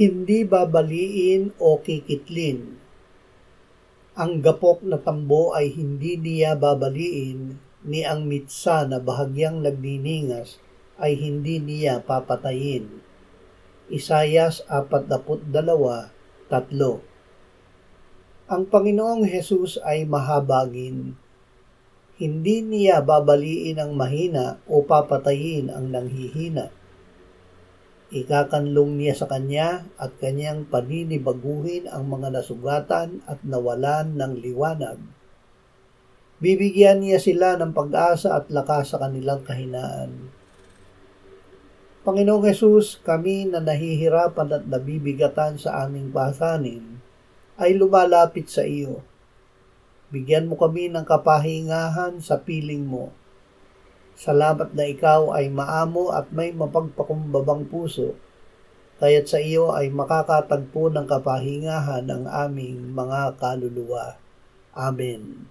Hindi babaliin o kikitlin. Ang gapok na tambo ay hindi niya babaliin, ni ang mitsa na bahagyang nagniningas ay hindi niya papatayin. Isayas 42:3. Ang Panginoong Hesus ay mahabagin. Hindi niya babaliin ang mahina o papatayin ang nanghihina. Ikakanlong niya sa kanya at kanyang paninibaguhin ang mga nasugatan at nawalan ng liwanag. Bibigyan niya sila ng pag-asa at lakas sa kanilang kahinaan. Panginoong Hesus, kami na nahihirapan at nabibigatan sa aming pasanin ay lumalapit sa iyo. Bigyan mo kami ng kapahingahan sa piling mo. Salamat na ikaw ay maamo at may mapagpakumbabang puso, kaya't sa iyo ay makakatagpo ng kapahingahan ang aming mga kaluluwa. Amen.